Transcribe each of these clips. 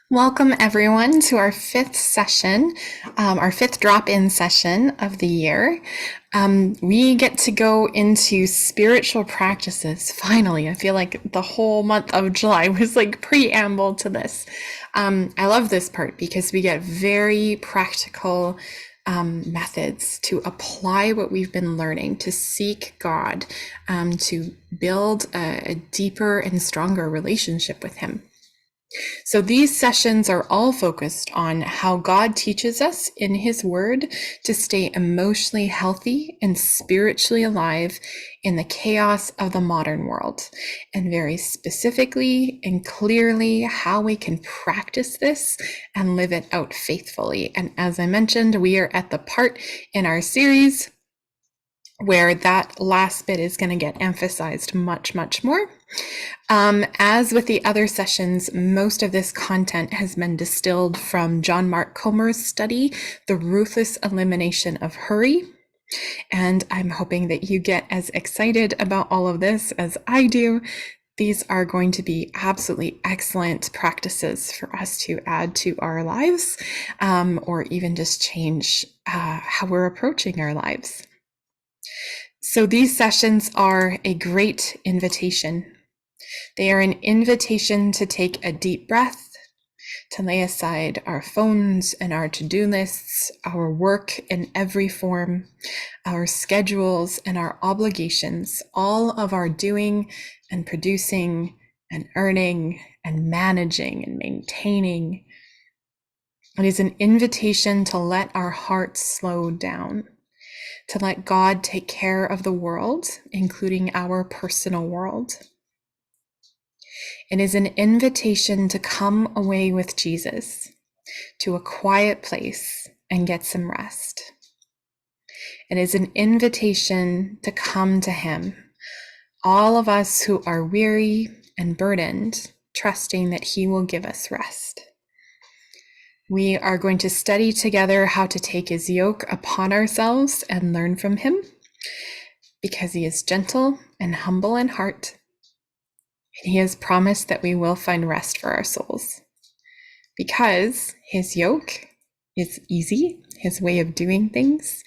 Welcome everyone to our fifth session, our fifth drop-in session of the year. We get to go into spiritual practices. Finally, I feel like the whole month of July was like preamble to this. I love this part because we get very practical methods to apply what we've been learning, to seek God, to build a deeper and stronger relationship with Him. So these sessions are all focused on how God teaches us in His Word to stay emotionally healthy and spiritually alive in the chaos of the modern world, and very specifically and clearly how we can practice this and live it out faithfully. And as I mentioned, we are at the part in our series where that last bit is going to get emphasized much, much more. As with the other sessions, most of this content has been distilled from John Mark Comer's study, The Ruthless Elimination of Hurry. And I'm hoping that you get as excited about all of this as I do. These are going to be absolutely excellent practices for us to add to our lives, or even just change how we're approaching our lives. So these sessions are a great invitation. They are an invitation to take a deep breath, to lay aside our phones and our to-do lists, our work in every form, our schedules and our obligations, all of our doing and producing and earning and managing and maintaining. It is an invitation to let our hearts slow down, to let God take care of the world, including our personal world. It is an invitation to come away with Jesus to a quiet place and get some rest. It is an invitation to come to Him, all of us who are weary and burdened, trusting that He will give us rest. We are going to study together how to take His yoke upon ourselves and learn from Him, because He is gentle and humble in heart, and He has promised that we will find rest for our souls. Because His yoke is easy, His way of doing things,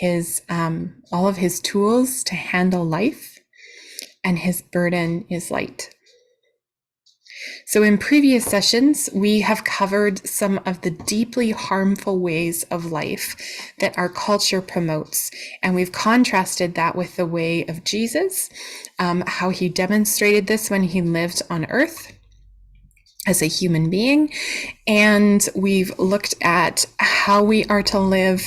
His all of His tools to handle life, and His burden is light. So in previous sessions, we have covered some of the deeply harmful ways of life that our culture promotes. And we've contrasted that with the way of Jesus, how He demonstrated this when He lived on earth as a human being. And we've looked at how we are to live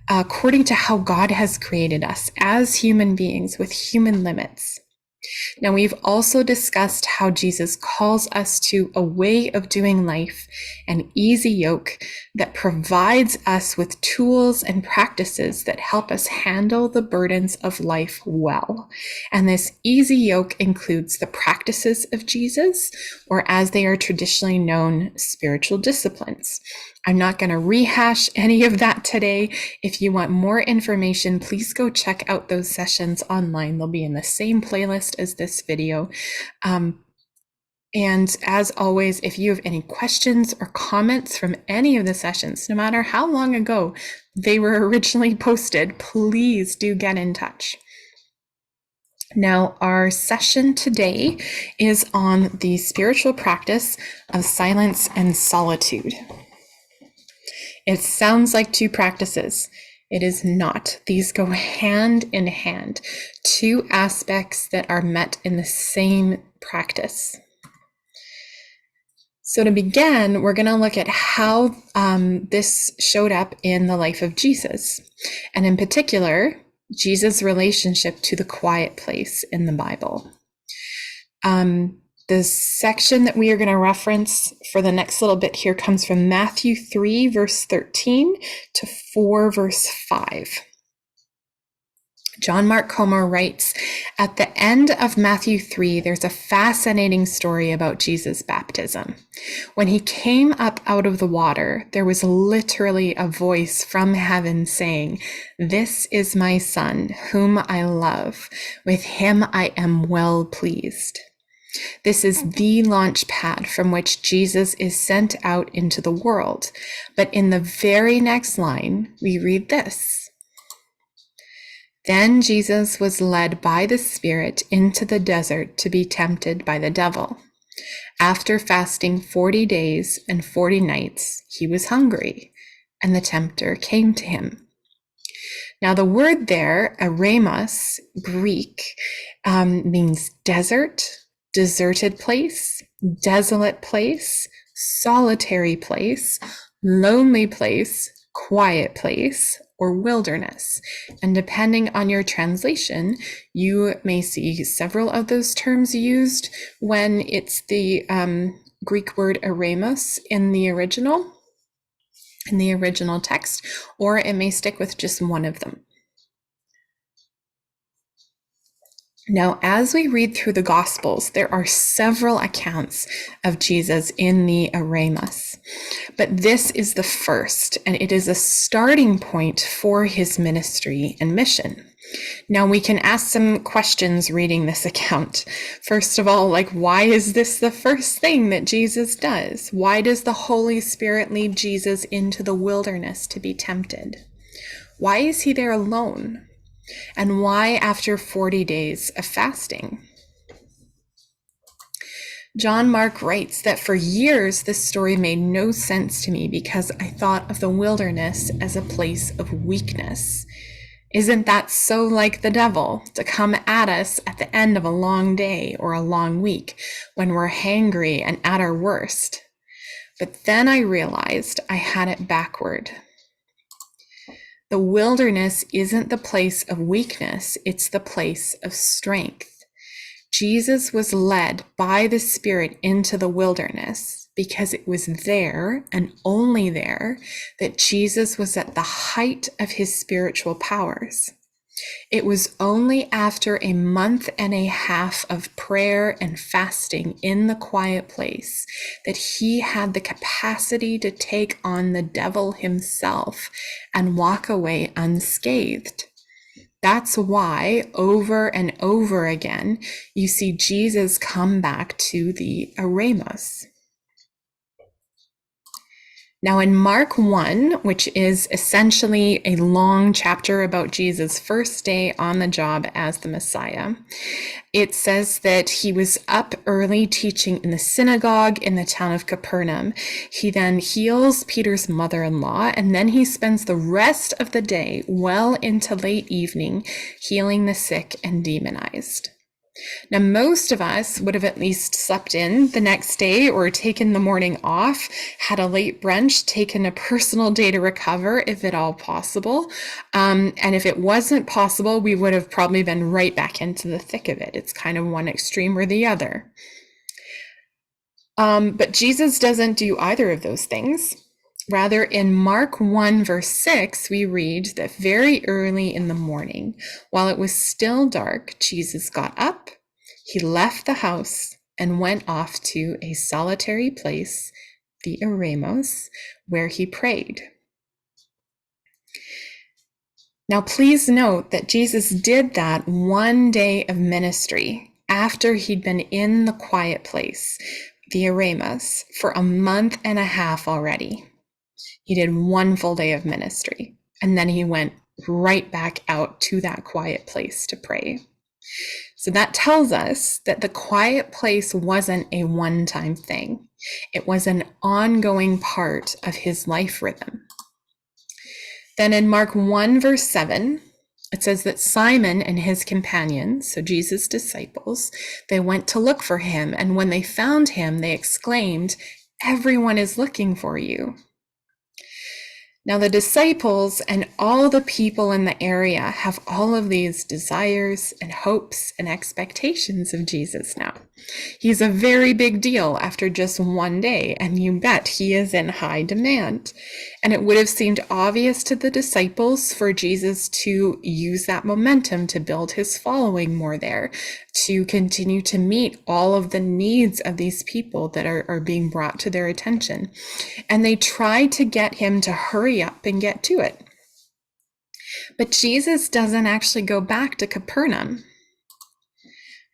according to how God has created us as human beings with human limits. Now, we've also discussed how Jesus calls us to a way of doing life, an easy yoke that provides us with tools and practices that help us handle the burdens of life well. And this easy yoke includes the practices of Jesus, or as they are traditionally known, spiritual disciplines. I'm not going to rehash any of that today. If you want more information, please go check out those sessions online. They'll be in the same playlist as this video. And as always, if you have any questions or comments from any of the sessions, no matter how long ago they were originally posted, please do get in touch. Now, our session today is on the spiritual practice of silence and solitude. It sounds like two practices. It is not. These go hand in hand, two aspects that are met in the same practice. So to begin, we're going to look at how this showed up in the life of Jesus, and in particular, Jesus' relationship to the quiet place in the Bible. The section that we are going to reference for the next little bit here comes from Matthew 3, verse 13 to 4, verse 5. John Mark Comer writes, at the end of Matthew 3, there's a fascinating story about Jesus' baptism. When He came up out of the water, there was literally a voice from heaven saying, "This is my Son, whom I love. With Him I am well pleased." This is the launch pad from which Jesus is sent out into the world. But in the very next line, we read this. Then Jesus was led by the Spirit into the desert to be tempted by the devil. After fasting 40 days and 40 nights, he was hungry, and the tempter came to him. Now, the word there, eremos, Greek, means desert, deserted place, desolate place, solitary place, lonely place, quiet place, or wilderness. And depending on your translation, you may see several of those terms used when it's the Greek word eremos in the original text, or it may stick with just one of them. Now, as we read through the Gospels, there are several accounts of Jesus in the eremos, but this is the first, and it is a starting point for his ministry and mission. Now, we can ask some questions reading this account. First of all, why is this the first thing that Jesus does? Why does the Holy Spirit lead Jesus into the wilderness to be tempted? Why is he there alone? And why after 40 days of fasting? John Mark writes that for years this story made no sense to me because I thought of the wilderness as a place of weakness. Isn't that so like the devil, to come at us at the end of a long day or a long week when we're hangry and at our worst? But then I realized I had it backward. The wilderness isn't the place of weakness, it's the place of strength. Jesus was led by the Spirit into the wilderness because it was there and only there that Jesus was at the height of his spiritual powers. It was only after a month and a half of prayer and fasting in the quiet place that he had the capacity to take on the devil himself and walk away unscathed. That's why over and over again, you see Jesus come back to the eremos. Now in Mark 1, which is essentially a long chapter about Jesus' first day on the job as the Messiah, it says that he was up early teaching in the synagogue in the town of Capernaum. He then heals Peter's mother-in-law, and then he spends the rest of the day well into late evening healing the sick and demonized. Now, most of us would have at least slept in the next day or taken the morning off, had a late brunch, taken a personal day to recover, if at all possible. And if it wasn't possible, we would have probably been right back into the thick of it. It's kind of one extreme or the other. But Jesus doesn't do either of those things. Rather, in Mark 1, verse 6, we read that very early in the morning, while it was still dark, Jesus got up, he left the house, and went off to a solitary place, the eremos, where he prayed. Now, please note that Jesus did that one day of ministry after he'd been in the quiet place, the eremos, for a month and a half already. He did one full day of ministry, and then he went right back out to that quiet place to pray. So that tells us that the quiet place wasn't a one-time thing. It was an ongoing part of his life rhythm. Then in Mark 1, verse 7, it says that Simon and his companions, so Jesus' disciples, they went to look for him, and when they found him, they exclaimed, "Everyone is looking for you." Now, the disciples and all the people in the area have all of these desires and hopes and expectations of Jesus now. He's a very big deal after just one day, and you bet he is in high demand. And it would have seemed obvious to the disciples for Jesus to use that momentum to build his following more there, to continue to meet all of the needs of these people that are being brought to their attention. And they try to get him to hurry up and get to it. But Jesus doesn't actually go back to Capernaum.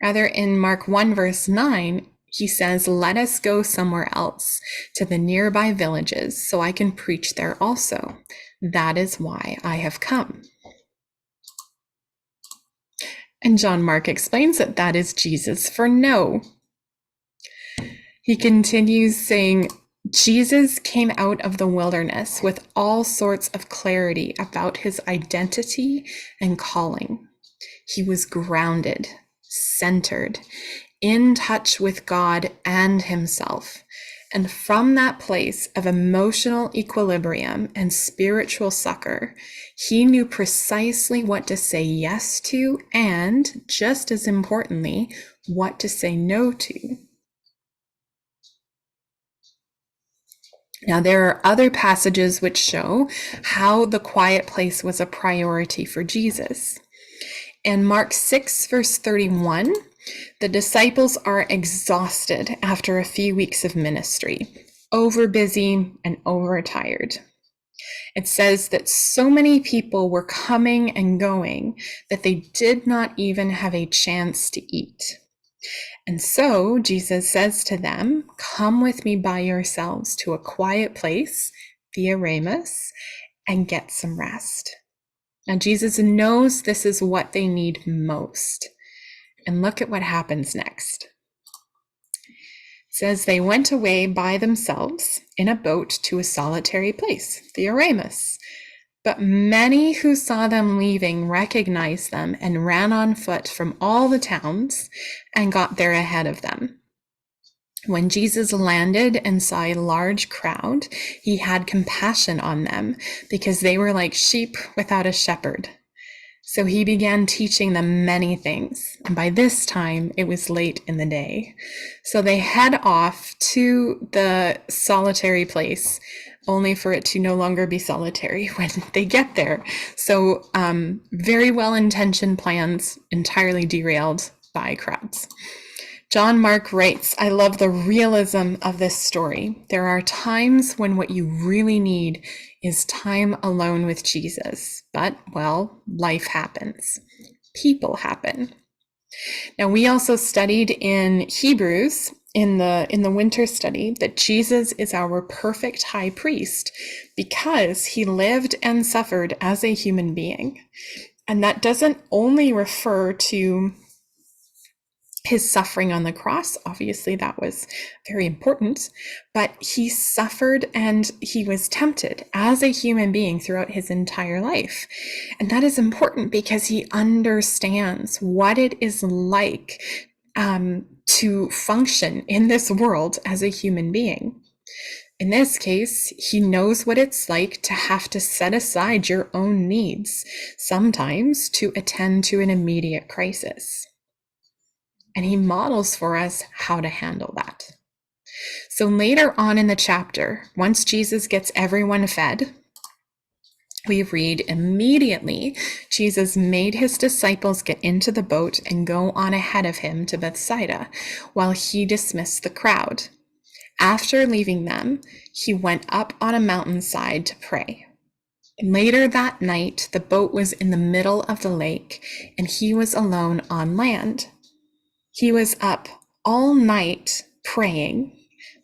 Rather, in Mark 1, verse 9, he says, "Let us go somewhere else, to the nearby villages, so I can preach there also. That is why I have come." And John Mark explains that that is Jesus for no. He continues saying, Jesus came out of the wilderness with all sorts of clarity about his identity and calling. He was grounded, centered, in touch with God and himself. And from that place of emotional equilibrium and spiritual succor, he knew precisely what to say yes to and, just as importantly, what to say no to. Now, there are other passages which show how the quiet place was a priority for Jesus. In Mark 6, verse 31, the disciples are exhausted after a few weeks of ministry, overbusy and overtired. It says that so many people were coming and going that they did not even have a chance to eat. And so Jesus says to them, "Come with me by yourselves to a quiet place, the Erasmus, and get some rest." Now, Jesus knows this is what they need most. And look at what happens next. It says they went away by themselves in a boat to a solitary place, the Erasmus. But many who saw them leaving recognized them and ran on foot from all the towns and got there ahead of them. When Jesus landed and saw a large crowd, he had compassion on them because they were like sheep without a shepherd. So he began teaching them many things. And by this time, it was late in the day. So they head off to the solitary place, only for it to no longer be solitary when they get there. So very well-intentioned plans entirely derailed by crowds. John Mark writes, "I love the realism of this story. There are times when what you really need is time alone with Jesus. But, well, life happens. People happen." Now, we also studied in Hebrews in the winter study that Jesus is our perfect high priest because he lived and suffered as a human being. And that doesn't only refer to his suffering on the cross. Obviously, that was very important, but he suffered and he was tempted as a human being throughout his entire life. And that is important because he understands what it is like to function in this world as a human being. In this case, he knows what it's like to have to set aside your own needs, sometimes to attend to an immediate crisis. And he models for us how to handle that. So later on in the chapter, once Jesus gets everyone fed, we read, "Immediately Jesus made his disciples get into the boat and go on ahead of him to Bethsaida, while he dismissed the crowd. After leaving them, he went up on a mountainside to pray. Later that night, the boat was in the middle of the lake, and he was alone on land. He was up all night praying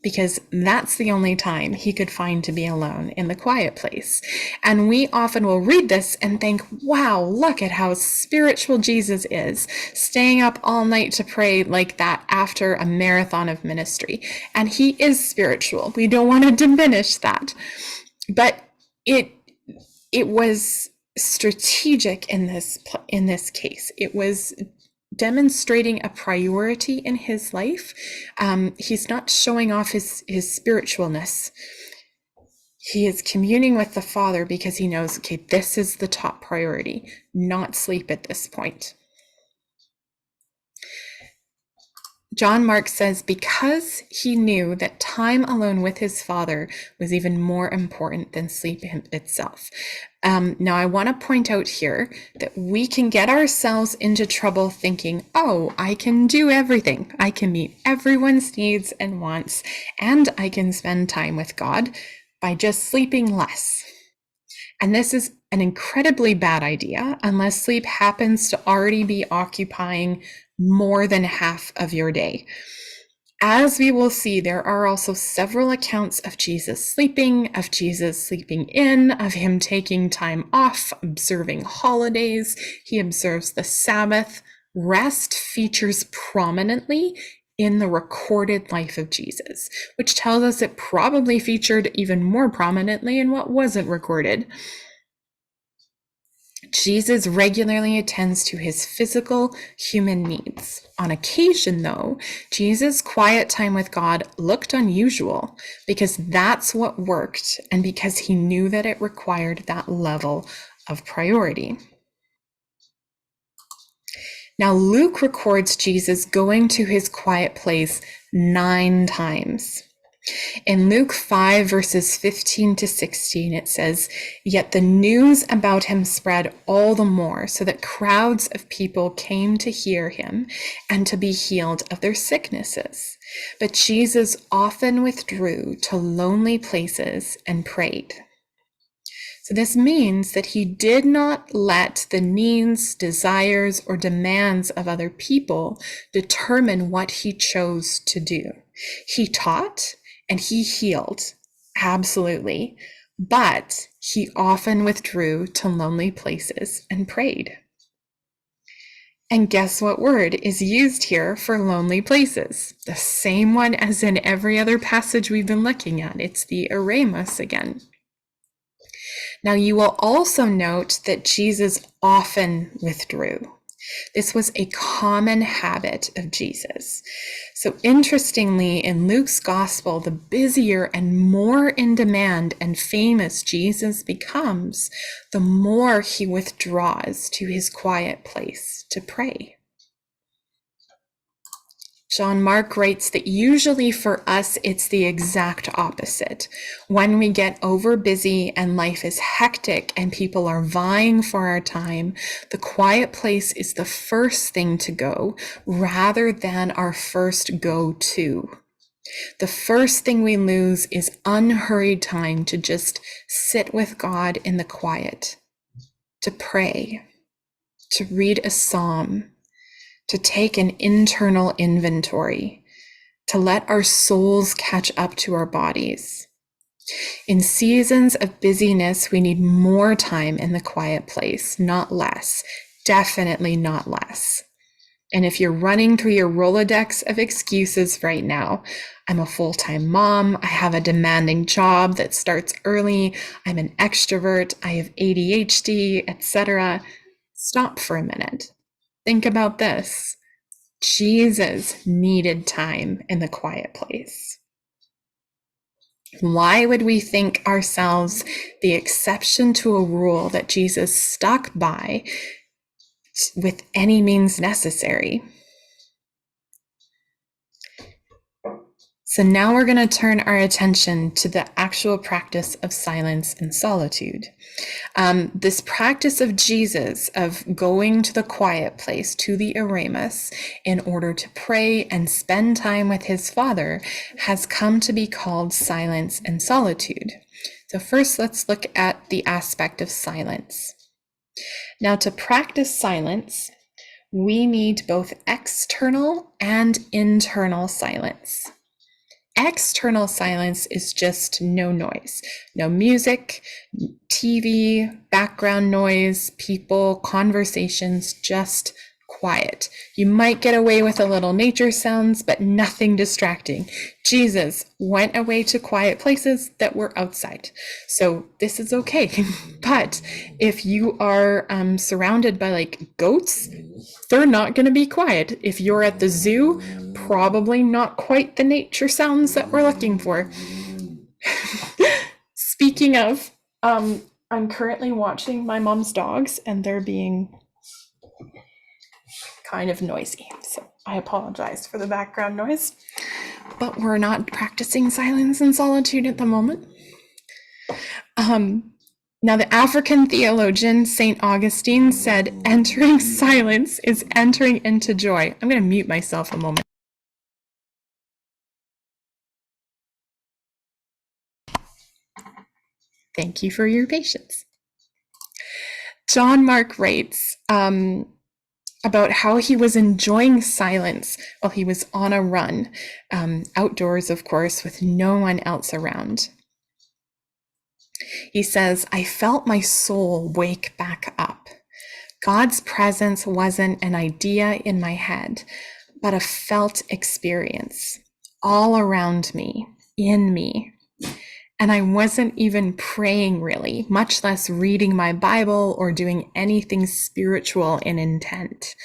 because that's the only time he could find to be alone in the quiet place." And we often will read this and think, wow, look at how spiritual Jesus is, staying up all night to pray like that after a marathon of ministry. And he is spiritual. We don't want to diminish that. But it was strategic in this case. It was demonstrating a priority in his life. He's not showing off his spiritualness. He is communing with the Father because he knows, okay, this is the top priority, not sleep at this point. John Mark says, because he knew that time alone with his Father was even more important than sleep itself. Now, I want to point out here that we can get ourselves into trouble thinking, oh, I can do everything. I can meet everyone's needs and wants, and I can spend time with God by just sleeping less. And this is an incredibly bad idea unless sleep happens to already be occupying more than half of your day. As we will see, there are also several accounts of Jesus sleeping in, of him taking time off, observing holidays. He observes the Sabbath. Rest features prominently in the recorded life of Jesus, which tells us it probably featured even more prominently in what wasn't recorded. Jesus regularly attends to his physical human needs. On occasion, though, Jesus' quiet time with God looked unusual because that's what worked and because he knew that it required that level of priority. Now, Luke records Jesus going to his quiet place 9 times. In Luke 5, verses 15 to 16, it says, "Yet the news about him spread all the more, so that crowds of people came to hear him and to be healed of their sicknesses. But Jesus often withdrew to lonely places and prayed." So this means that he did not let the needs, desires, or demands of other people determine what he chose to do. He taught and he healed, absolutely, but he often withdrew to lonely places and prayed. And guess what word is used here for lonely places? The same one as in every other passage we've been looking at. It's the eremos again. Now, you will also note that Jesus often withdrew. This was a common habit of Jesus. So interestingly, in Luke's gospel, the busier and more in demand and famous Jesus becomes, the more he withdraws to his quiet place to pray. John Mark writes that usually for us, it's the exact opposite. When we get over busy and life is hectic and people are vying for our time, the quiet place is the first thing to go rather than our first go-to. The first thing we lose is unhurried time to just sit with God in the quiet, to pray, to read a psalm, to take an internal inventory, to let our souls catch up to our bodies. In seasons of busyness, we need more time in the quiet place, not less. Definitely not less. And if you're running through your Rolodex of excuses right now, I'm a full-time mom, I have a demanding job that starts early, I'm an extrovert, I have ADHD, etc. Stop for a minute. Think about this. Jesus needed time in the quiet place. Why would we think ourselves the exception to a rule that Jesus stuck by with any means necessary? So now we're going to turn our attention to the actual practice of silence and solitude. This practice of Jesus of going to the quiet place, to the eremos, in order to pray and spend time with his Father, has come to be called silence and solitude. So first, let's look at the aspect of silence. Now, to practice silence, we need both external and internal silence. External silence is just no noise, no music, TV, background noise, people, conversations, just quiet. You might get away with a little nature sounds, but nothing distracting. Jesus went away to quiet places that were outside. So this is okay. But if you are surrounded by like goats, they're not going to be quiet. If you're at the zoo, probably not quite the nature sounds that we're looking for. Speaking of, I'm currently watching my mom's dogs and they're being kind of noisy. So I apologize for the background noise, but we're not practicing silence and solitude at the moment. Now, the African theologian St. Augustine said, entering silence is entering into joy. I'm going to mute myself a moment. Thank you for your patience. John Mark writes, about how he was enjoying silence while he was on a run, outdoors, of course, with no one else around. He says, I felt my soul wake back up. God's presence wasn't an idea in my head, but a felt experience all around me, in me. And I wasn't even praying really, much less reading my Bible or doing anything spiritual in intent.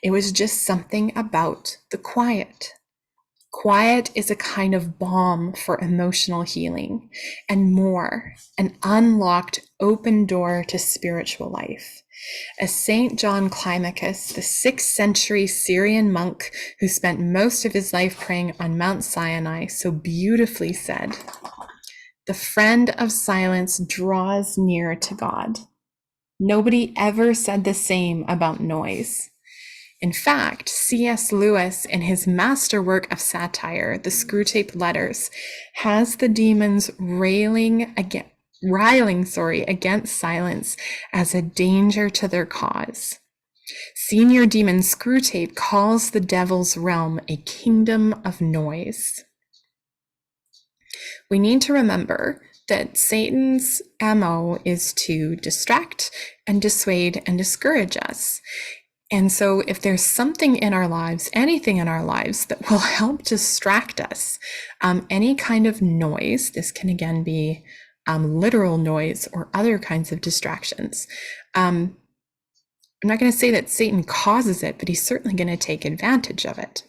It was just something about the quiet. Quiet is a kind of balm for emotional healing and more, an unlocked open door to spiritual life. As St. John Climacus, the 6th century Syrian monk who spent most of his life praying on Mount Sinai, so beautifully said, the friend of silence draws near to God. Nobody ever said the same about noise. In fact, C.S. Lewis, in his masterwork of satire, The Screwtape Letters, has the demons riling against silence as a danger to their cause. Senior demon Screwtape calls the devil's realm a kingdom of noise. We need to remember that Satan's MO is to distract and dissuade and discourage us. And so if there's something in our lives, anything in our lives that will help distract us, any kind of noise, this can again be literal noise or other kinds of distractions. I'm not going to say that Satan causes it, but he's certainly going to take advantage of it.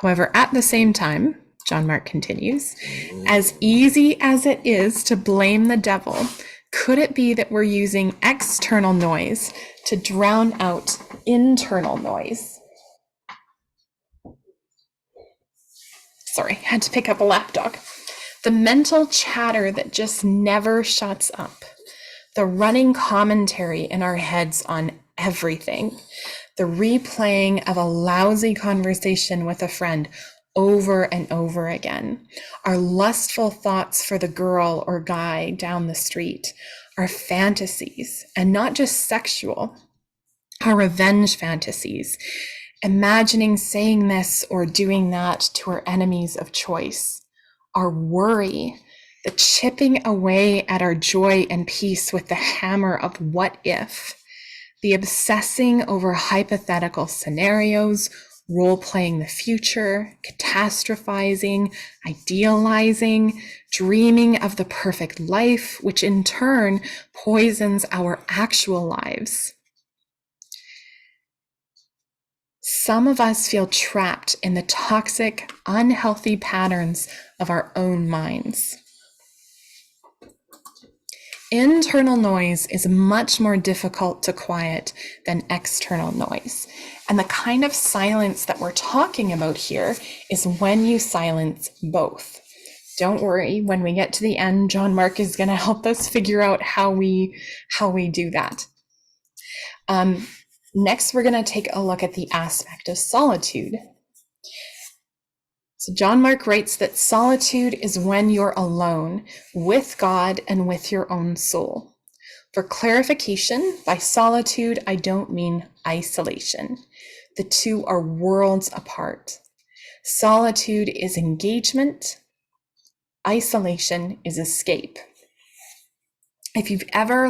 However, at the same time, John Mark continues, as easy as it is to blame the devil, could it be that we're using external noise to drown out internal noise? Sorry, had to pick up a lap dog. The mental chatter that just never shuts up. The running commentary in our heads on everything. The replaying of a lousy conversation with a friend over and over again. Our lustful thoughts for the girl or guy down the street. Our fantasies, and not just sexual, our revenge fantasies. Imagining saying this or doing that to our enemies of choice. Our worry, the chipping away at our joy and peace with the hammer of what if, the obsessing over hypothetical scenarios, role-playing the future, catastrophizing, idealizing, dreaming of the perfect life, which in turn poisons our actual lives. Some of us feel trapped in the toxic, unhealthy patterns of our own minds. Internal noise is much more difficult to quiet than external noise. And the kind of silence that we're talking about here is when you silence both. Don't worry, when we get to the end, John Mark is going to help us figure out how we do that. Next, we're going to take a look at the aspect of solitude. So John Mark writes that solitude is when you're alone with God and with your own soul. For clarification, by solitude, I don't mean isolation. The two are worlds apart. Solitude is engagement. Isolation is escape. If you've ever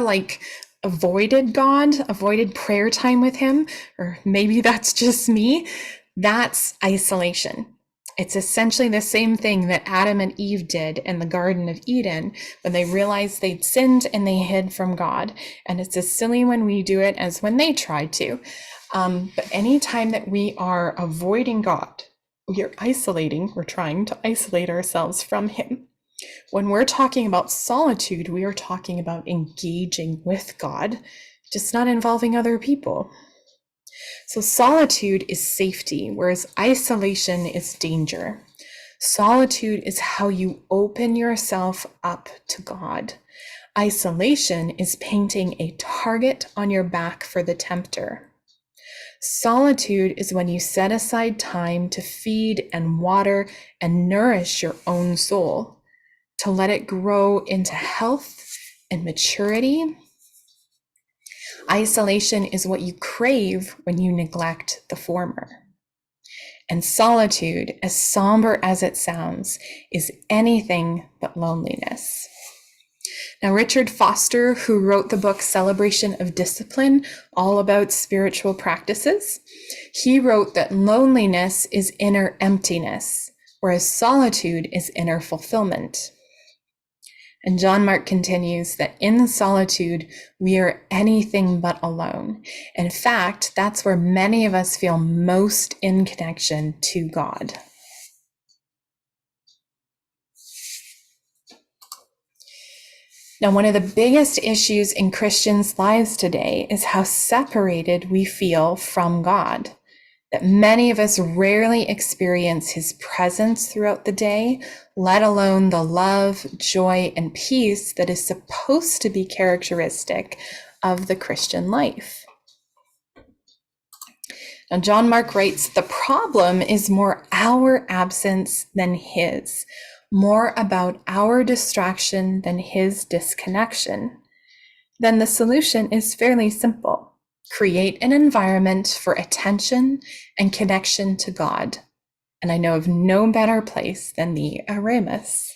avoided God, avoided prayer time with him, or maybe that's just me, that's isolation. It's essentially the same thing that Adam and Eve did in the Garden of Eden when they realized they'd sinned and they hid from God. And it's as silly when we do it as when they tried to. But anytime that we are avoiding God, we're trying to isolate ourselves from him. When we're talking about solitude, we are talking about engaging with God, just not involving other people. So solitude is safety, whereas isolation is danger. Solitude is how you open yourself up to God. Isolation is painting a target on your back for the tempter. Solitude is when you set aside time to feed and water and nourish your own soul, to let it grow into health and maturity. Isolation is what you crave when you neglect the former. And solitude, as somber as it sounds, is anything but loneliness. Now, Richard Foster, who wrote the book Celebration of Discipline, all about spiritual practices, he wrote that loneliness is inner emptiness, whereas solitude is inner fulfillment. And John Mark continues that in solitude, we are anything but alone. In fact, that's where many of us feel most in connection to God. Now, one of the biggest issues in Christians' lives today is how separated we feel from God. That many of us rarely experience his presence throughout the day, let alone the love, joy, and peace that is supposed to be characteristic of the Christian life. Now, John Mark writes, the problem is more our absence than his, more about our distraction than his disconnection. Then the solution is fairly simple. Create an environment for attention and connection to God. And I know of no better place than the Erasmus.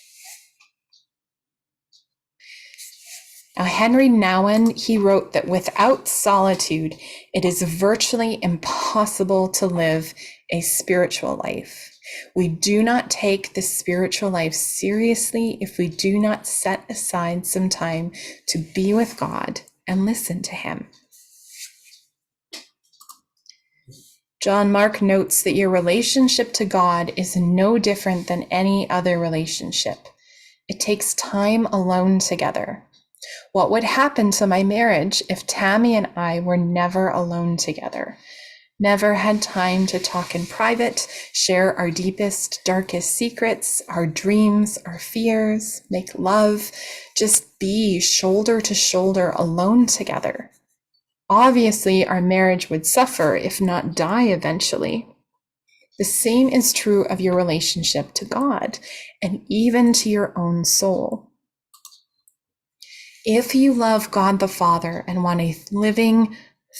Now, Henry Nouwen, he wrote that without solitude, it is virtually impossible to live a spiritual life. We do not take the spiritual life seriously if we do not set aside some time to be with God and listen to him. John Mark notes that your relationship to God is no different than any other relationship. It takes time alone together. What would happen to my marriage if Tammy and I were never alone together? Never had time to talk in private, share our deepest, darkest secrets, our dreams, our fears, make love, just be shoulder to shoulder alone together. Obviously, our marriage would suffer, if not die eventually. The same is true of your relationship to God and even to your own soul. If you love God the Father and want a living,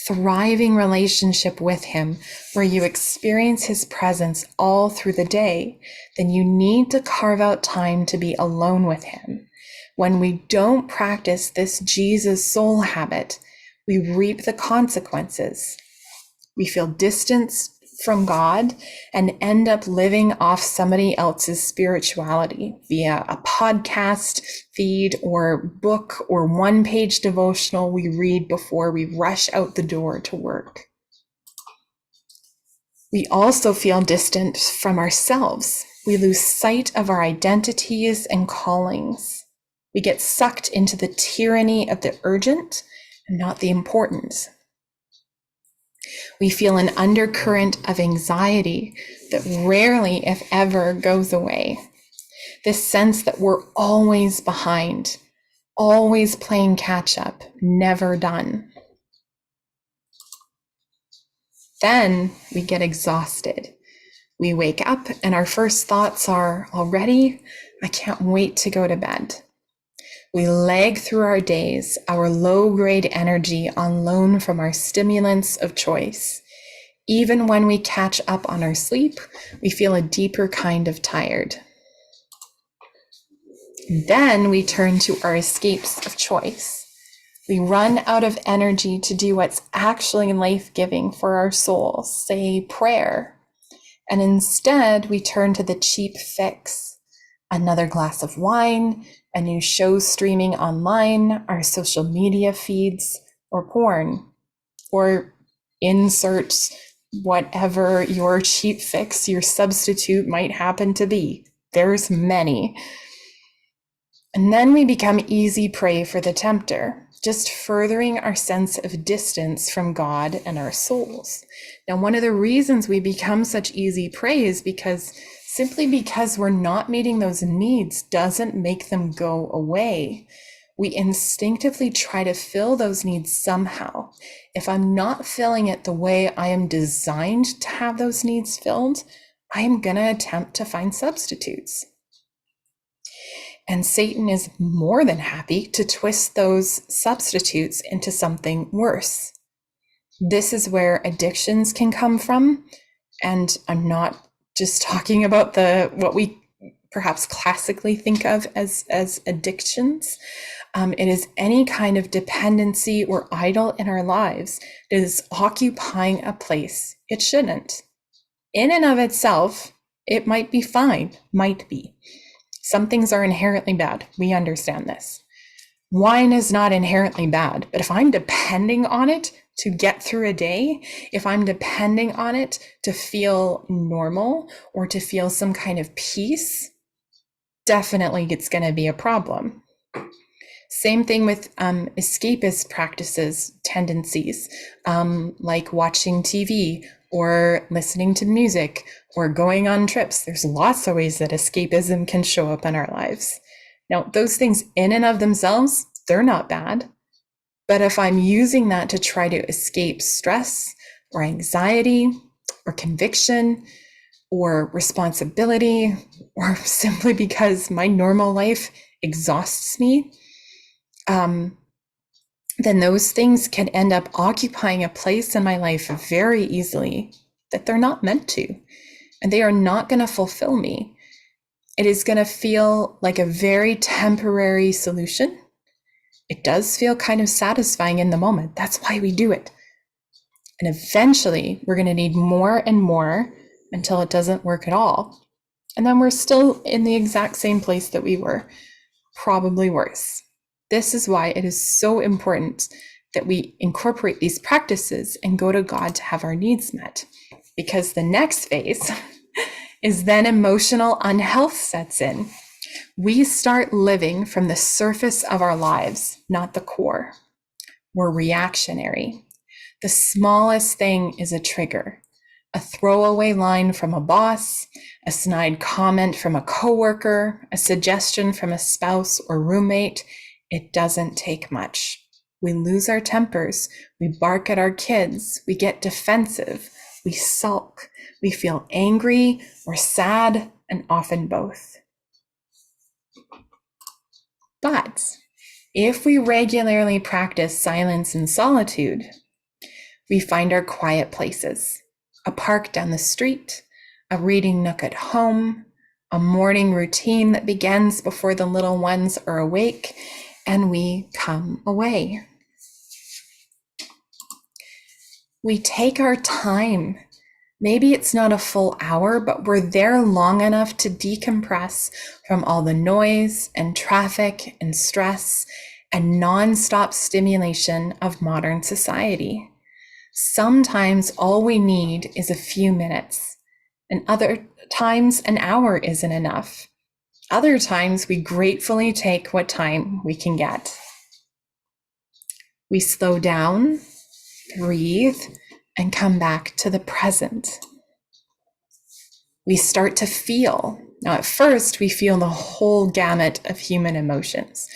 thriving relationship with him where you experience his presence all through the day, then you need to carve out time to be alone with him. When we don't practice this Jesus soul habit, we reap the consequences. We feel distanced from God and end up living off somebody else's spirituality via a podcast feed or book or one-page devotional we read before we rush out the door to work. We also feel distant from ourselves. We lose sight of our identities and callings. We get sucked into the tyranny of the urgent and not the important. We feel an undercurrent of anxiety that rarely, if ever, goes away. This sense that we're always behind, always playing catch up, never done. Then we get exhausted. We wake up and our first thoughts are, already? I can't wait to go to bed. We lag through our days, our low-grade energy on loan from our stimulants of choice. Even when we catch up on our sleep, we feel a deeper kind of tired. Then we turn to our escapes of choice. We run out of energy to do what's actually life-giving for our souls, say prayer. And instead, we turn to the cheap fix, another glass of wine, a new show streaming online, our social media feeds, or porn, or insert whatever your cheap fix, your substitute might happen to be. There's many. And then we become easy prey for the tempter, just furthering our sense of distance from God and our souls. Now, one of the reasons we become such easy prey is simply because we're not meeting those needs doesn't make them go away. We instinctively try to fill those needs somehow. If I'm not filling it the way I am designed to have those needs filled, I am going to attempt to find substitutes. And Satan is more than happy to twist those substitutes into something worse. This is where addictions can come from. And I'm not just talking about what we perhaps classically think of as addictions. It is any kind of dependency or idol in our lives that is occupying a place it shouldn't. In and of itself, it might be fine, might be. Some things are inherently bad. We understand this. Wine is not inherently bad, but if I'm depending on it to get through a day, if I'm depending on it to feel normal or to feel some kind of peace, definitely it's going to be a problem. Same thing with escapist practices, tendencies, like watching TV or listening to music or going on trips. There's lots of ways that escapism can show up in our lives. Now, those things in and of themselves, they're not bad. But if I'm using that to try to escape stress or anxiety or conviction or responsibility, or simply because my normal life exhausts me, then those things can end up occupying a place in my life very easily that they're not meant to, and they are not going to fulfill me. It is going to feel like a very temporary solution. It does feel kind of satisfying in the moment. That's why we do it. And eventually, we're going to need more and more until it doesn't work at all. And then we're still in the exact same place that we were, probably worse. This is why it is so important that we incorporate these practices and go to God to have our needs met. Because the next phase is then emotional unhealth sets in. We start living from the surface of our lives, not the core. We're reactionary. The smallest thing is a trigger. A throwaway line from a boss, a snide comment from a coworker, a suggestion from a spouse or roommate. It doesn't take much. We lose our tempers. We bark at our kids. We get defensive. We sulk. We feel angry or sad, and often both. But if we regularly practice silence and solitude, we find our quiet places, a park down the street, a reading nook at home, a morning routine that begins before the little ones are awake, and we come away. We take our time. Maybe it's not a full hour, but we're there long enough to decompress from all the noise and traffic and stress and nonstop stimulation of modern society. Sometimes all we need is a few minutes, and other times an hour isn't enough. Other times we gratefully take what time we can get. We slow down, breathe, and come back to the present. We start to feel. Now, at first, we feel the whole gamut of human emotions,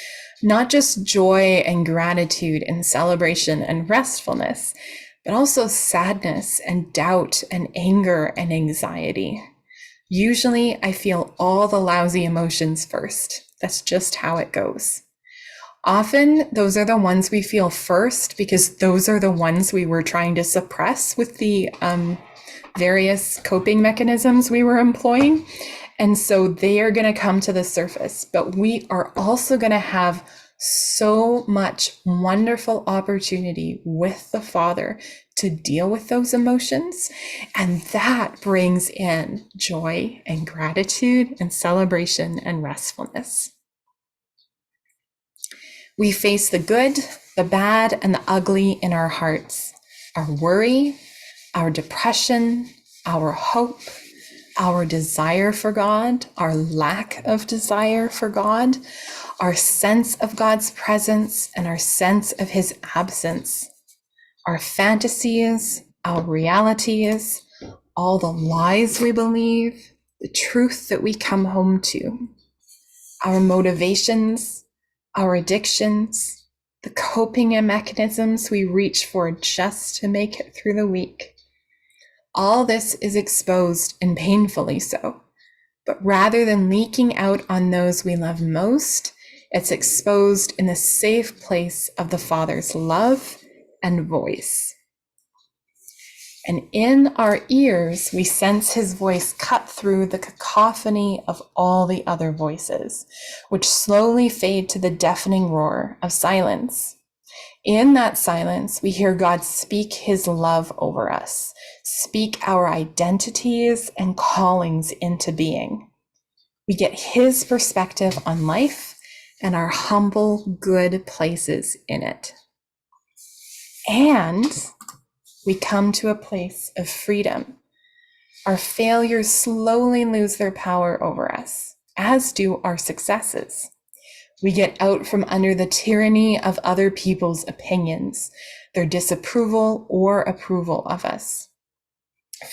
not just joy and gratitude and celebration and restfulness, but also sadness and doubt and anger and anxiety. Usually, I feel all the lousy emotions first. That's just how it goes. Often, those are the ones we feel first because those are the ones we were trying to suppress with the various coping mechanisms we were employing. And so they are going to come to the surface. But we are also going to have so much wonderful opportunity with the Father to deal with those emotions. And that brings in joy and gratitude and celebration and restfulness. We face the good, the bad, and the ugly in our hearts. Our worry, our depression, our hope, our desire for God, our lack of desire for God, our sense of God's presence, and our sense of his absence, our fantasies, our realities, all the lies we believe, the truth that we come home to, our motivations, our addictions, the coping mechanisms we reach for just to make it through the week. All this is exposed and painfully so, But rather than leaking out on those we love most, it's exposed in the safe place of the Father's love and voice. And in our ears, we sense his voice cut through the cacophony of all the other voices, which slowly fade to the deafening roar of silence. In that silence, we hear God speak his love over us, speak our identities and callings into being. We get his perspective on life and our humble, good places in it. And we come to a place of freedom. Our failures slowly lose their power over us, as do our successes. We get out from under the tyranny of other people's opinions, their disapproval or approval of us.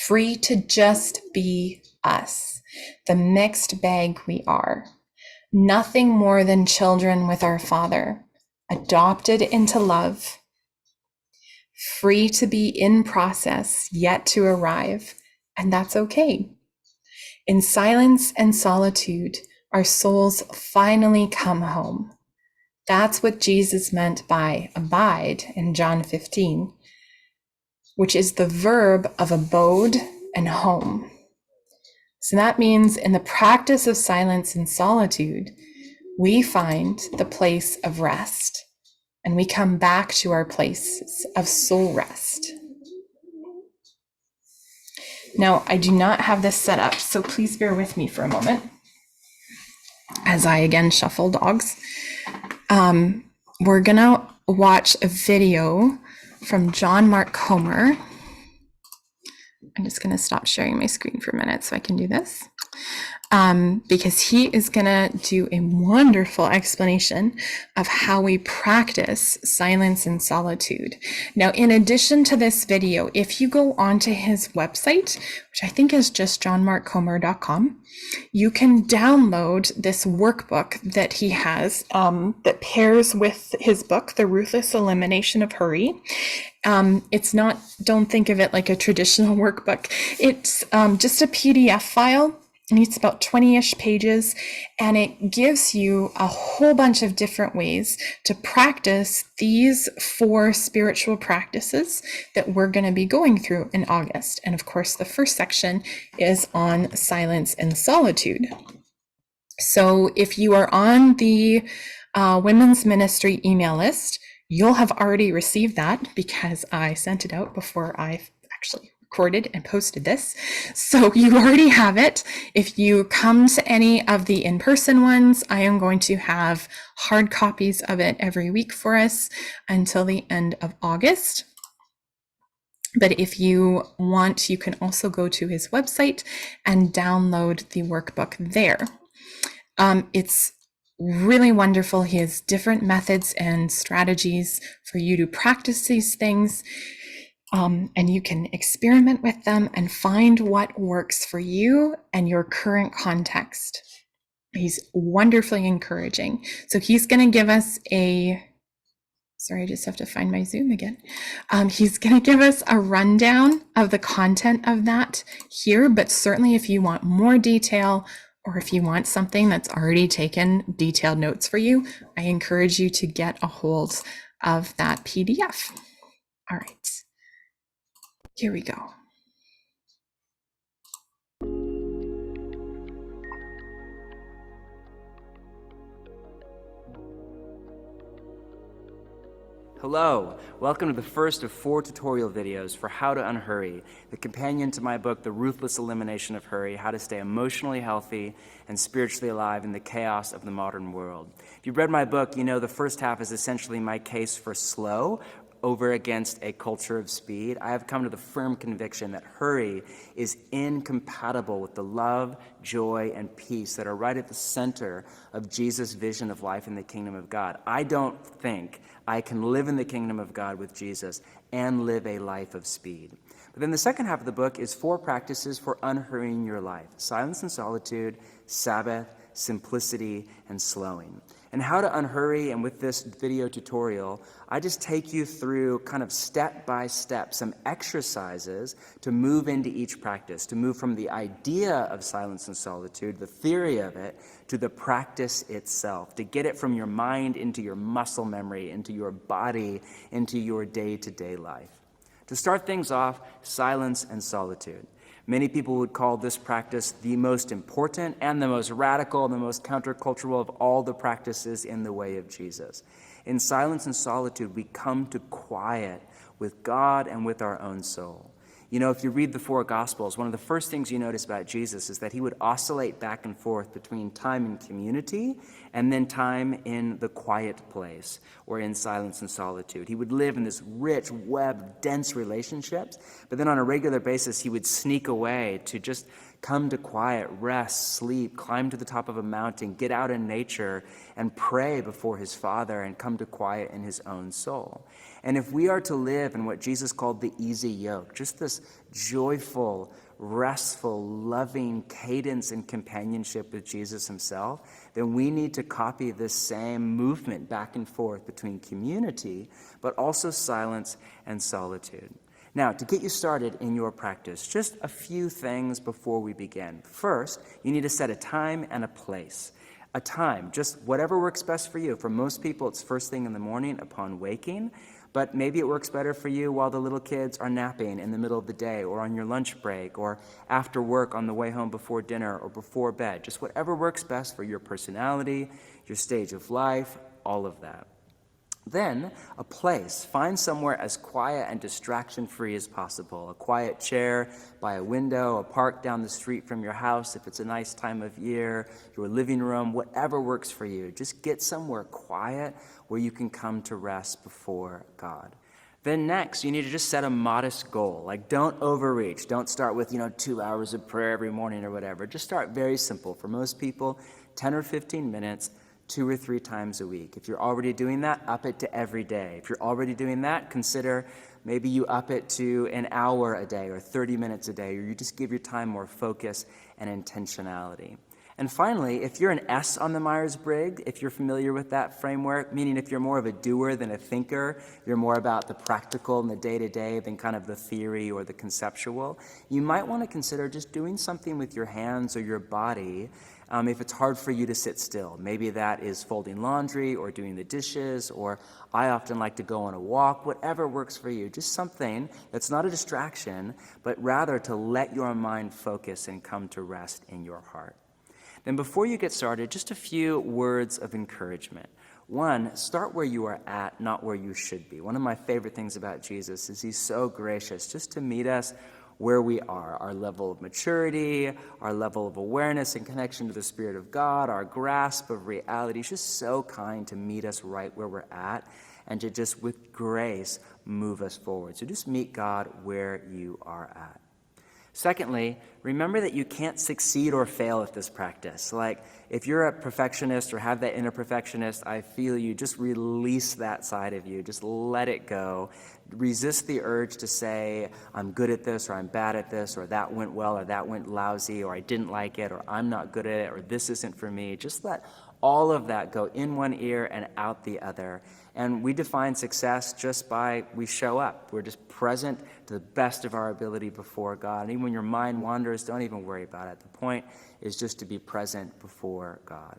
Free to just be us, the mixed bag we are. Nothing more than children with our Father, adopted into love, free to be in process, yet to arrive, and that's okay. In silence and solitude, our souls finally come home. That's what Jesus meant by abide in John 15, which is the verb of abode and home. So that means in the practice of silence and solitude, we find the place of rest, and we come back to our places of soul rest. Now, I do not have this set up, so please bear with me for a moment as I again shuffle dogs. We're gonna watch a video from John Mark Comer. I'm just gonna stop sharing my screen for a minute so I can do this. Because he is gonna do a wonderful explanation of how we practice silence and solitude. Now, in addition to this video, if you go onto his website, which I think is just johnmarkcomer.com, you can download this workbook that he has that pairs with his book, The Ruthless Elimination of Hurry. It's not, don't think of it like a traditional workbook. It's just a PDF file. And it's about 20-ish pages, and it gives you a whole bunch of different ways to practice these 4 spiritual practices that we're going to be going through in August. And of course, the first section is on silence and solitude. So if you are on the women's ministry email list, you'll have already received that because I sent it out before I actually recorded and posted this. So you already have it. If you come to any of the in-person ones, I am going to have hard copies of it every week for us until the end of August. But if you want, you can also go to his website and download the workbook there. It's really wonderful. He has different methods and strategies for you to practice these things. And you can experiment with them and find what works for you and your current context. He's wonderfully encouraging. So he's going to give us sorry, I just have to find my Zoom again. He's going to give us a rundown of the content of that here, but certainly if you want more detail or if you want something that's already taken detailed notes for you, I encourage you to get a hold of that PDF. All right. Here we go. Hello, welcome to the first of 4 tutorial videos for How to Unhurry, the companion to my book, The Ruthless Elimination of Hurry, How to Stay Emotionally Healthy and Spiritually Alive in the Chaos of the Modern World. If you've read my book, you know the first half is essentially my case for slow over against a culture of speed. I have come to the firm conviction that hurry is incompatible with the love, joy, and peace that are right at the center of Jesus' vision of life in the kingdom of God. I don't think I can live in the kingdom of God with Jesus and live a life of speed. But then the second half of the book is 4 practices for unhurrying your life: silence and solitude, Sabbath, simplicity, and slowing. And how to unhurry, and with this video tutorial, I just take you through kind of step by step some exercises to move into each practice, to move from the idea of silence and solitude, the theory of it, to the practice itself, to get it from your mind into your muscle memory, into your body, into your day-to-day life. To start things off, silence and solitude. Many people would call this practice the most important and the most radical and the most countercultural of all the practices in the way of Jesus. In silence and solitude, we come to quiet with God and with our own soul. You know, if you read the four Gospels, one of the first things you notice about Jesus is that he would oscillate back and forth between time in community and then time in the quiet place or in silence and solitude. He would live in this rich web of dense relationships, but then on a regular basis, he would sneak away to just come to quiet, rest, sleep, climb to the top of a mountain, get out in nature, and pray before his Father and come to quiet in his own soul. And if we are to live in what Jesus called the easy yoke, just this joyful, restful, loving cadence and companionship with Jesus himself, then we need to copy this same movement back and forth between community, but also silence and solitude. Now, to get you started in your practice, just a few things before we begin. First, you need to set a time and a place. A time, just whatever works best for you. For most people, it's first thing in the morning upon waking, but maybe it works better for you while the little kids are napping in the middle of the day or on your lunch break or after work on the way home before dinner or before bed. Just whatever works best for your personality, your stage of life, all of that. Then, a place. Find somewhere as quiet and distraction-free as possible. A quiet chair by a window, a park down the street from your house if it's a nice time of year, your living room, whatever works for you. Just get somewhere quiet where you can come to rest before God. Then next, you need to just set a modest goal. Like, don't overreach. Don't start with, 2 hours of prayer every morning or whatever. Just start very simple. For most people, 10 or 15 minutes, 2 or 3 times a week. If you're already doing that, up it to every day. If you're already doing that, consider maybe you up it to an hour a day or 30 minutes a day, or you just give your time more focus and intentionality. And finally, if you're an S on the Myers-Briggs, if you're familiar with that framework, meaning if you're more of a doer than a thinker, you're more about the practical and the day-to-day than kind of the theory or the conceptual, you might want to consider just doing something with your hands or your body if it's hard for you to sit still. Maybe that is folding laundry or doing the dishes, or I often like to go on a walk, whatever works for you. Just something that's not a distraction, but rather to let your mind focus and come to rest in your heart. Then before you get started, just a few words of encouragement. One, start where you are at, not where you should be. One of my favorite things about Jesus is he's so gracious just to meet us where we are, our level of maturity, our level of awareness and connection to the Spirit of God, our grasp of reality. He's just so kind to meet us right where we're at and to just, with grace, move us forward. So just meet God where you are at. Secondly, remember that you can't succeed or fail at this practice. Like, if you're a perfectionist or have that inner perfectionist, I feel you. Just release that side of you. Just let it go. Resist the urge to say, I'm good at this, or I'm bad at this, or that went well, or that went lousy, or I didn't like it, or I'm not good at it, or this isn't for me. Just let all of that go in one ear and out the other. And we define success just by we show up. We're just present to the best of our ability before God. And even when your mind wanders, don't even worry about it. The point is just to be present before God.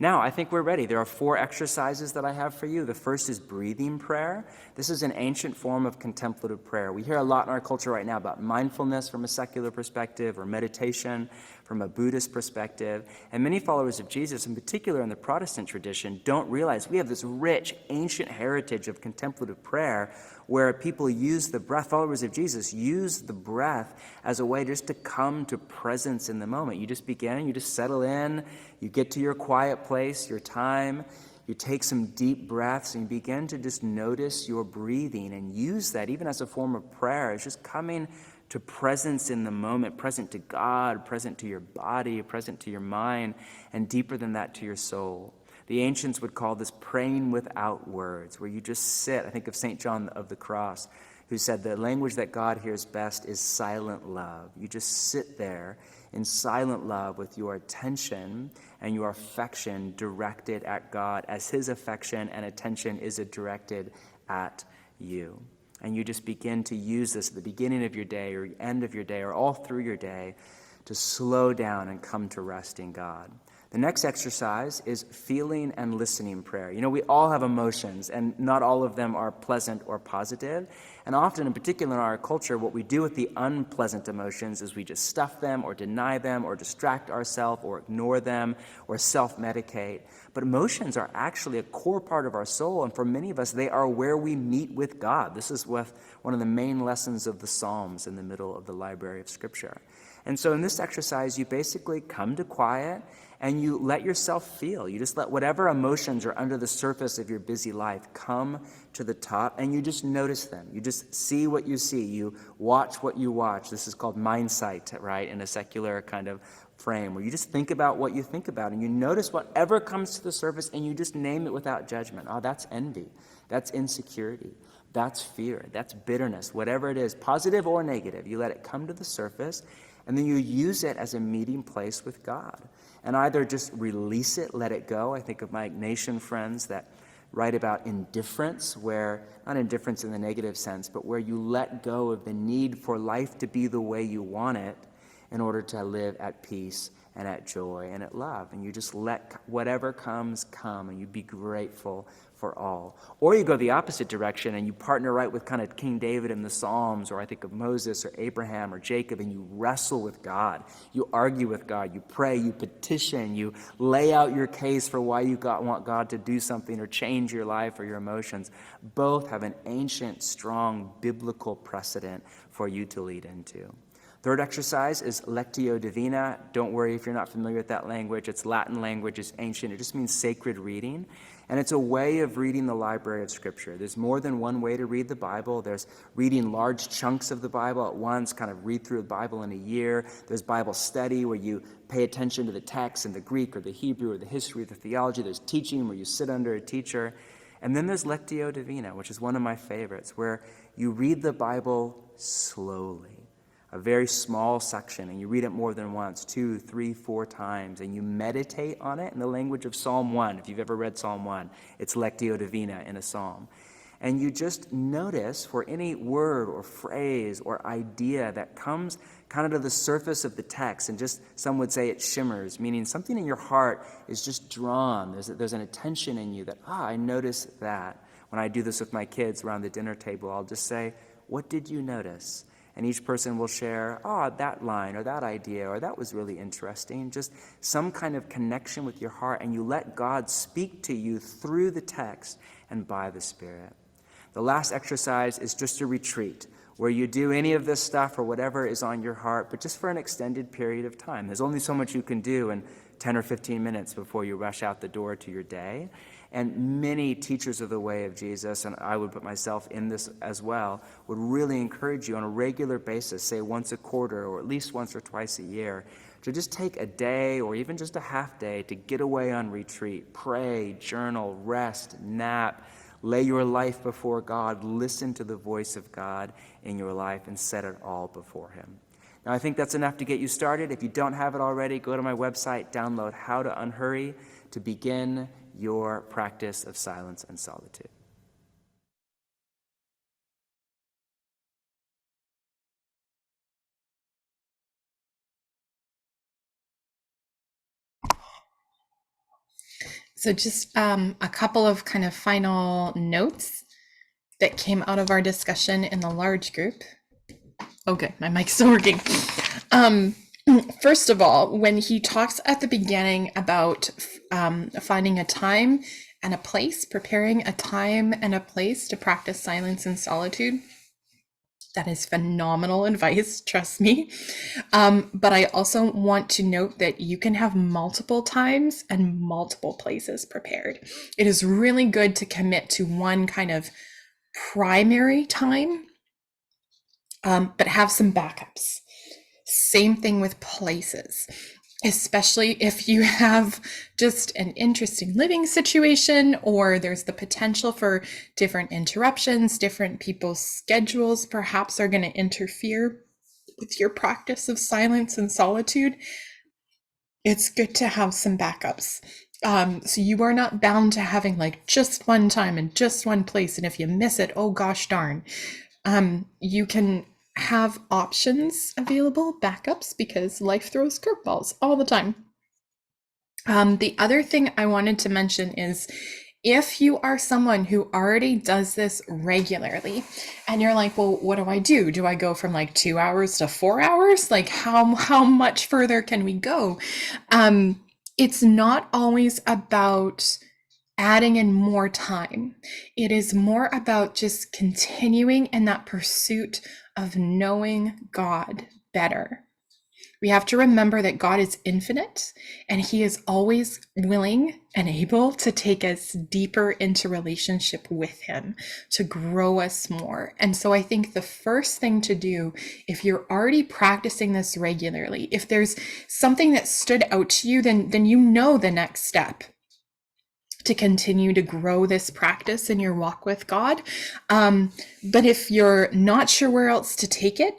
Now, I think we're ready. There are 4 exercises that I have for you. The first is breathing prayer. This is an ancient form of contemplative prayer. We hear a lot in our culture right now about mindfulness from a secular perspective or meditation from a Buddhist perspective. And many followers of Jesus, in particular in the Protestant tradition, don't realize we have this rich, ancient heritage of contemplative prayer where people use the breath, followers of Jesus use the breath as a way just to come to presence in the moment. You just begin, you just settle in, you get to your quiet place, your time, you take some deep breaths and you begin to just notice your breathing and use that even as a form of prayer. It's just coming to presence in the moment, present to God, present to your body, present to your mind, and deeper than that to your soul. The ancients would call this praying without words, where you just sit. I think of St. John of the Cross. who said the language that God hears best is silent love. You just sit there in silent love with your attention and your affection directed at God as his affection and attention is directed at you. And you just begin to use this at the beginning of your day or end of your day or all through your day to slow down and come to rest in God. The next exercise is feeling and listening prayer. You know, we all have emotions, and not all of them are pleasant or positive. And often, in particular in our culture, what we do with the unpleasant emotions is we just stuff them or deny them or distract ourselves or ignore them or self-medicate. But emotions are actually a core part of our soul, and for many of us, they are where we meet with God. This is one of the main lessons of the Psalms in the middle of the library of Scripture. And so in this exercise, you basically come to quiet and you let yourself feel. You just let whatever emotions are under the surface of your busy life come to the top, and you just notice them. You just see what you see. You watch what you watch. This is called mind sight, right, in a secular kind of frame, where you just think about what you think about, and you notice whatever comes to the surface, and you just name it without judgment. Oh, that's envy. That's insecurity. That's fear. That's bitterness. Whatever it is, positive or negative, you let it come to the surface, and then you use it as a meeting place with God. And either just release it, let it go. I think of my Ignatian friends that write about indifference, where, not indifference in the negative sense, but where you let go of the need for life to be the way you want it in order to live at peace and at joy and at love. And you just let whatever comes come, and you be grateful for all. Or you go the opposite direction and you partner right with kind of King David in the Psalms, or I think of Moses or Abraham or Jacob, and you wrestle with God. You argue with God. You pray. You petition. You lay out your case for why you want God to do something or change your life or your emotions. Both have an ancient, strong, biblical precedent for you to lead into. Third exercise is Lectio Divina. Don't worry if you're not familiar with that language. It's Latin language. It's ancient. It just means sacred reading. And it's a way of reading the library of Scripture. There's more than one way to read the Bible. There's reading large chunks of the Bible at once, kind of read through the Bible in a year. There's Bible study where you pay attention to the text in the Greek or the Hebrew or the history or the theology. There's teaching where you sit under a teacher. And then there's Lectio Divina, which is one of my favorites, where you read the Bible slowly. A very small section, and you read it more than once, 2, 3, 4 times, and you meditate on it in the language of Psalm 1. If you've ever read Psalm 1, it's Lectio Divina in a psalm. And you just notice for any word or phrase or idea that comes kind of to the surface of the text, and just, some would say it shimmers, meaning something in your heart is just drawn. There's an attention in you that, I notice that. When I do this with my kids around the dinner table, I'll just say, what did you notice? And each person will share, that line or that idea or that was really interesting. Just some kind of connection with your heart, and you let God speak to you through the text and by the Spirit. The last exercise is just a retreat, where you do any of this stuff or whatever is on your heart, but just for an extended period of time. There's only so much you can do in 10 or 15 minutes before you rush out the door to your day. And many teachers of the way of Jesus, and I would put myself in this as well, would really encourage you on a regular basis, say once a quarter or at least once or twice a year, to just take a day or even just a half day to get away on retreat, pray, journal, rest, nap, lay your life before God, listen to the voice of God in your life, and set it all before Him. Now, I think that's enough to get you started. If you don't have it already, go to my website, download How to Unhurry to begin your practice of silence and solitude. So just a couple of kind of final notes that came out of our discussion in the large group. Okay, my mic's still working. First of all, when he talks at the beginning about finding a time and a place, preparing a time and a place to practice silence and solitude, that is phenomenal advice, trust me. But I also want to note that you can have multiple times and multiple places prepared. It is really good to commit to one kind of primary time, but have some backups. Same thing with places. especially if you have just an interesting living situation, or there's the potential for different interruptions, different people's schedules perhaps are going to interfere with your practice of silence and solitude. It's good to have some backups. So you are not bound to having like just one time and just one place. And if you miss it, oh gosh darn. You can have options available, backups, because life throws curveballs all the time. The other thing I wanted to mention is if you are someone who already does this regularly and you're like, well, what do I do? Do I go from like 2 hours to 4 hours? Like how much further can we go? It's not always about adding in more time. It is more about just continuing in that pursuit of knowing God better. We have to remember that God is infinite and he is always willing and able to take us deeper into relationship with him, to grow us more. And so I think the first thing to do, if you're already practicing this regularly, if there's something that stood out to you, then you know the next step to continue to grow this practice in your walk with God. But if you're not sure where else to take it,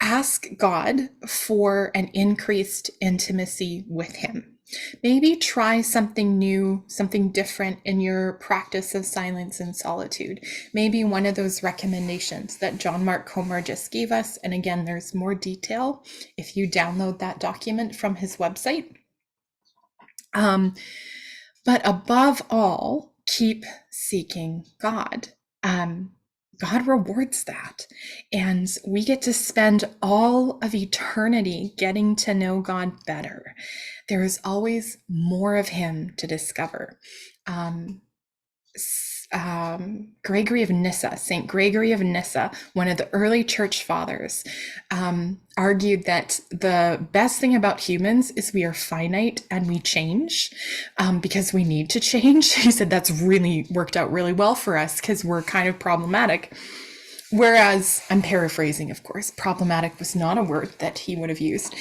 ask God for an increased intimacy with him. Maybe try something new, something different in your practice of silence and solitude. Maybe one of those recommendations that John Mark Comer just gave us. And again, there's more detail if you download that document from his website. But above all, keep seeking God. God rewards that. And we get to spend all of eternity getting to know God better. There is always more of him to discover. Gregory of Nyssa, Saint Gregory of Nyssa, one of the early church fathers, argued that the best thing about humans is we are finite and we change because we need to change. He said that's really worked out really well for us because we're kind of problematic. Whereas, I'm paraphrasing, of course, problematic was not a word that he would have used.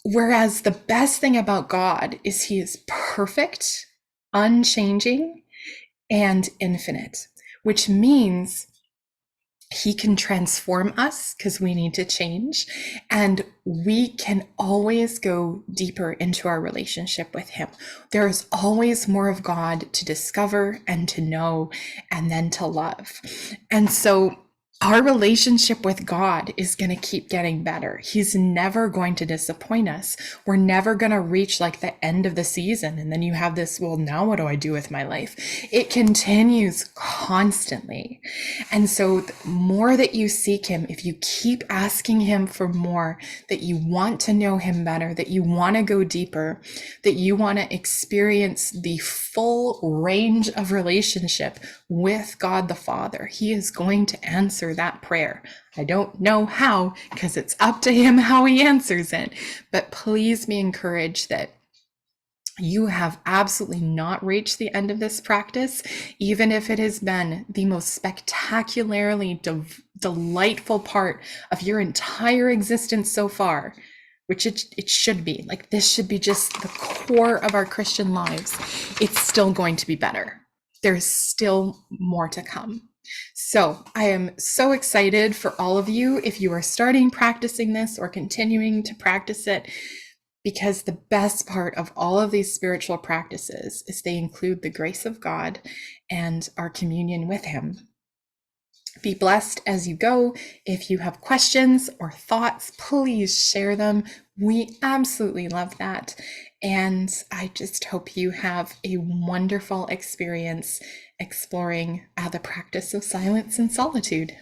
Whereas the best thing about God is he is perfect, unchanging, and infinite, which means he can transform us because we need to change, and we can always go deeper into our relationship with him. There is always more of God to discover and to know and then to love. And so our relationship with God is going to keep getting better. He's never going to disappoint us. We're never going to reach like the end of the season. And then you have this, well, now what do I do with my life? It continues constantly. And so the more that you seek him, if you keep asking him for more, that you want to know him better, that you want to go deeper, that you want to experience the full range of relationship with God the Father, he is going to answer that prayer. I don't know how, because it's up to him how he answers it, but please be encouraged that you have absolutely not reached the end of this practice, even if it has been the most spectacularly delightful part of your entire existence so far, which it should be. Like, this should be just the core of our Christian lives. It's still going to be better. There's still more to come. So I am so excited for all of you if you are starting practicing this or continuing to practice it, because the best part of all of these spiritual practices is they include the grace of God and our communion with him. Be blessed as you go. If you have questions or thoughts, please share them. We absolutely love that. And I just hope you have a wonderful experience exploring the practice of silence and solitude.